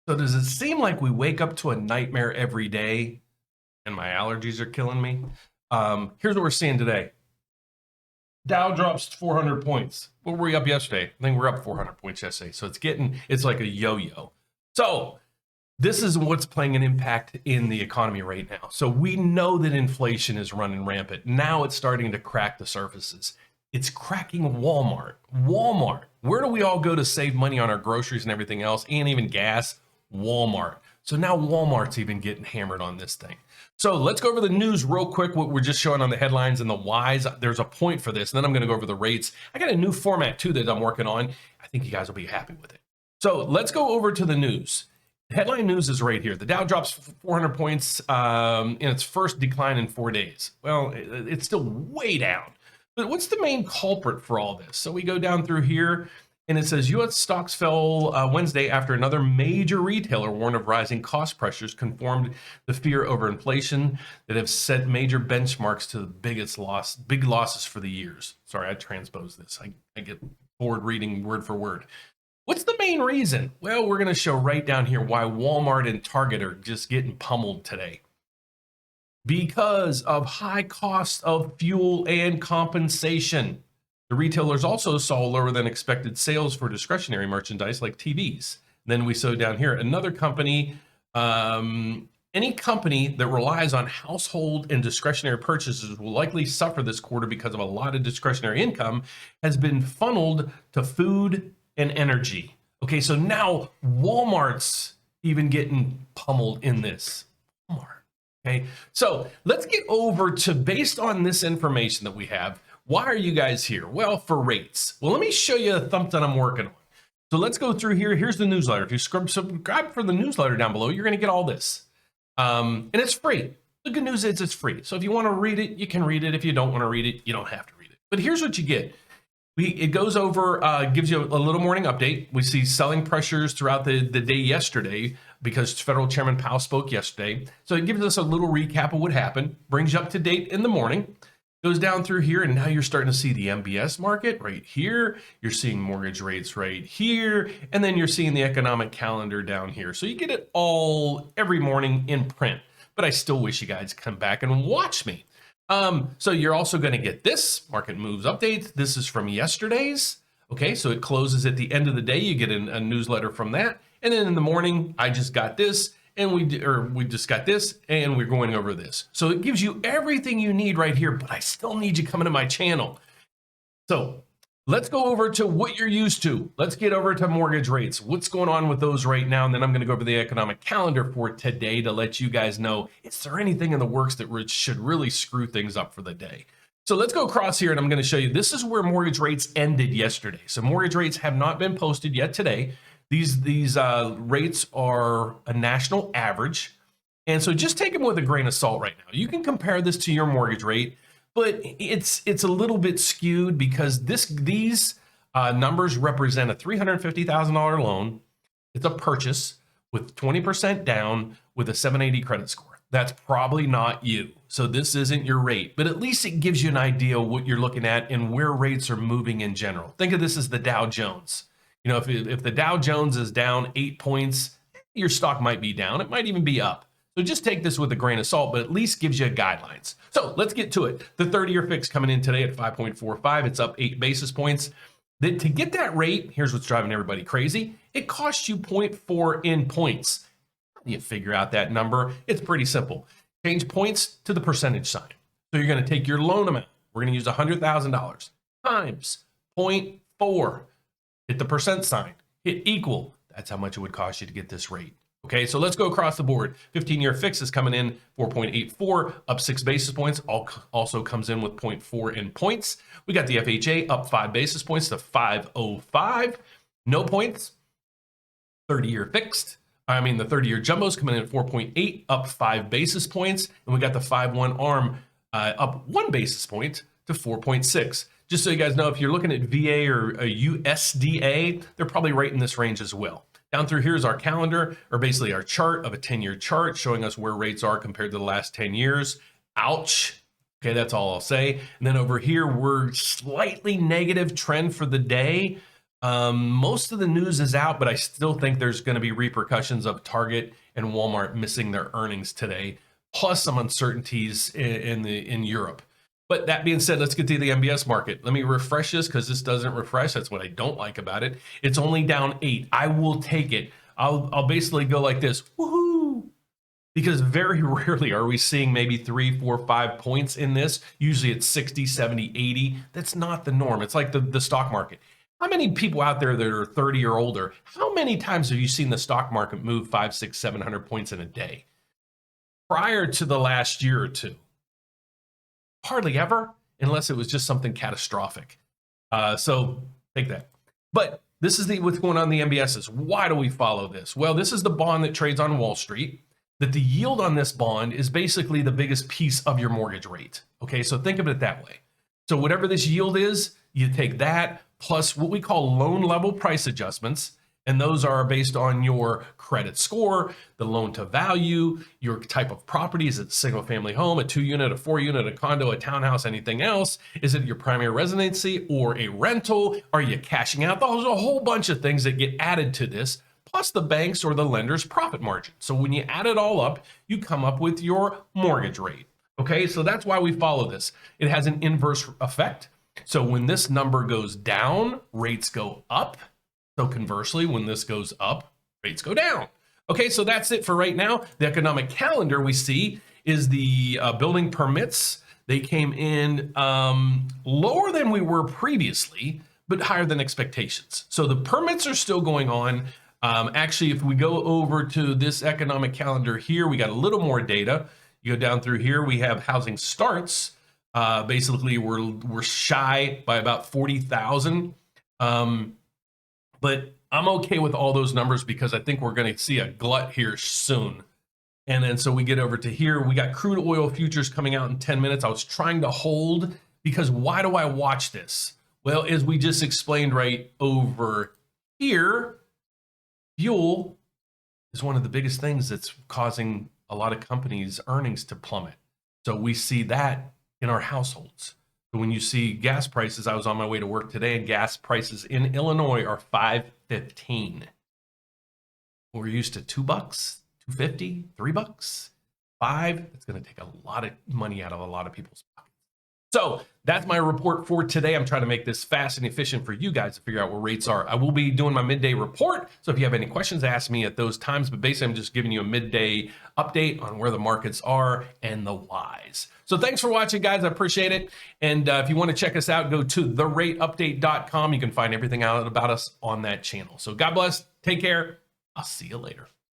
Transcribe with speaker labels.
Speaker 1: So does it seem like we wake up to a nightmare every day and my allergies are killing me? Here's what we're seeing today. Dow drops 400 points. What were we up yesterday? I think we're up 400 points yesterday. So it's like a yo-yo. So this is what's playing an impact in the economy right now. So we know that inflation is running rampant. Now it's starting to crack the surfaces. It's cracking Walmart. Walmart. Where do we all go to save money on our groceries and everything else, and even gas? Walmart. So now Walmart's even getting hammered on this thing. So let's go over the news real quick, what we're just showing on the headlines and the whys. There's a point for this, and then I'm going to go over the rates. I got a new format too that I'm working on. I think you guys will be happy with it. So let's go over to the news. The headline news is right here. The Dow drops 400 points in its first decline in 4 days. Well, it's still way down. But what's the main culprit for all this? So we go down through here, and it says U.S. stocks fell Wednesday after another major retailer warned of rising cost pressures, confirmed the fear over inflation that have set major benchmarks to the big losses for the years. Sorry, I transposed this. I get bored reading word for word. What's the main reason? Well, we're going to show right down here why Walmart and Target are just getting pummeled today. Because of high cost of fuel and compensation. The retailers also saw lower than expected sales for discretionary merchandise like TVs. Then we saw down here another company, any company that relies on household and discretionary purchases will likely suffer this quarter because of a lot of discretionary income has been funneled to food and energy. Okay, so now Walmart's even getting pummeled in this. Walmart. Okay, so let's get over to, based on this information that we have, why are you guys here? Well, for rates. Well, let me show you a something I'm working on. So let's go through here. Here's the newsletter. If you subscribe for the newsletter down below, you're going to get all this. And it's free. The good news is it's free. So if you want to read it, you can read it. If you don't want to read it, you don't have to read it. But here's what you get. It goes over, gives you a little morning update. We see selling pressures throughout the day yesterday because Federal Chairman Powell spoke yesterday. So it gives us a little recap of what happened, brings you up to date in the morning, goes down through here, and now you're starting to see the Mbs market right here. You're seeing mortgage rates right here, and then you're seeing the economic calendar down here. So you get it all every morning in print. But I still wish you guys come back and watch me. So you're also going to get this market moves update. This is from yesterday's. Okay, so it closes at the end of the day. You get a newsletter from that, and then in the morning, I just got this, and we just got this, and we're going over this. So it gives you everything you need right here. But I still need you coming to my channel. So let's go over to what you're used to. Let's get over to mortgage rates. What's going on with those right now? And then I'm going to go over the economic calendar for today to let you guys know, is there anything in the works that should really screw things up for the day? So let's go across here, and I'm going to show you. This is where mortgage rates ended yesterday. So mortgage rates have not been posted yet today. These rates are a national average. And so just take them with a grain of salt right now. You can compare this to your mortgage rate, but it's a little bit skewed because these numbers represent a $350,000 loan. It's a purchase with 20% down with a 780 credit score. That's probably not you. So this isn't your rate, but at least it gives you an idea of what you're looking at and where rates are moving in general. Think of this as the Dow Jones. You know, if the Dow Jones is down 8 points, your stock might be down. It might even be up. So just take this with a grain of salt, but at least gives you guidelines. So let's get to it. The 30-year fix coming in today at 5.45. It's up 8 basis points. Then to get that rate, here's what's driving everybody crazy. It costs you 0.4 in points. How do you figure out that number? It's pretty simple. Change points to the percentage sign. So you're going to take your loan amount. We're going to use $100,000 times 0.4. Hit the percent sign. Hit equal. That's how much it would cost you to get this rate. Okay, so let's go across the board. 15-year fix is coming in 4.84, up 6 basis points. Also comes in with 0.4 in points. We got the FHA up 5 basis points to 505. No points. 30-year fixed. The 30-year jumbos coming in at 4.8, up 5 basis points. And we got the 5/1 ARM up 1 basis point to 4.6. Just so you guys know, if you're looking at VA or a USDA, they're probably right in this range as well. Down through here is our calendar, or basically our chart of a 10-year chart showing us where rates are compared to the last 10 years. Ouch. Okay, that's all I'll say. And then over here, we're slightly negative trend for the day. Most of the news is out, but I still think there's going to be repercussions of Target and Walmart missing their earnings today, plus some uncertainties in Europe. But that being said, let's get to the MBS market. Let me refresh this because this doesn't refresh. That's what I don't like about it. It's only down 8. I will take it. I'll basically go like this, woohoo! Because very rarely are we seeing maybe 3, 4, 5 points in this. Usually it's 60, 70, 80. That's not the norm. It's like the stock market. How many people out there that are 30 or older, how many times have you seen the stock market move 5, 6, 700 points in a day? Prior to the last year or two? Hardly ever, unless it was just something catastrophic. So take that. But this is what's going on in the MBSs. Why do we follow this? Well, this is the bond that trades on Wall Street. That the yield on this bond is basically the biggest piece of your mortgage rate. Okay, so think of it that way. So whatever this yield is, you take that plus what we call loan level price adjustments. And those are based on your credit score, the loan to value, your type of property. Is it a single family home, a 2-unit, a 4-unit, a condo, a townhouse, anything else? Is it your primary residency or a rental? Are you cashing out? There's a whole bunch of things that get added to this, plus the bank's or the lender's profit margin. So when you add it all up, you come up with your mortgage rate. Okay, so that's why we follow this. It has an inverse effect. So when this number goes down, rates go up. So conversely, when this goes up, rates go down. Okay, so that's it for right now. The economic calendar we see is the building permits. They came in lower than we were previously, but higher than expectations. So the permits are still going on. Actually, if we go over to this economic calendar here, we got a little more data. You go down through here, we have housing starts. Basically, we're shy by about 40,000. But I'm okay with all those numbers because I think we're going to see a glut here soon. And then so we get over to here. We got crude oil futures coming out in 10 minutes. I was trying to hold because why do I watch this? Well, as we just explained right over here, fuel is one of the biggest things that's causing a lot of companies' earnings to plummet. So we see that in our households. When you see gas prices, I was on my way to work today, and gas prices in Illinois are $5.15. We're used to $2, $2.50, $3, $5. It's going to take a lot of money out of a lot of people's pockets. So that's my report for today. I'm trying to make this fast and efficient for you guys to figure out what rates are. I will be doing my midday report. So if you have any questions, ask me at those times. But basically, I'm just giving you a midday update on where the markets are and the whys. So thanks for watching, guys. I appreciate it. And if you want to check us out, go to therateupdate.com. You can find everything out about us on that channel. So God bless. Take care. I'll see you later.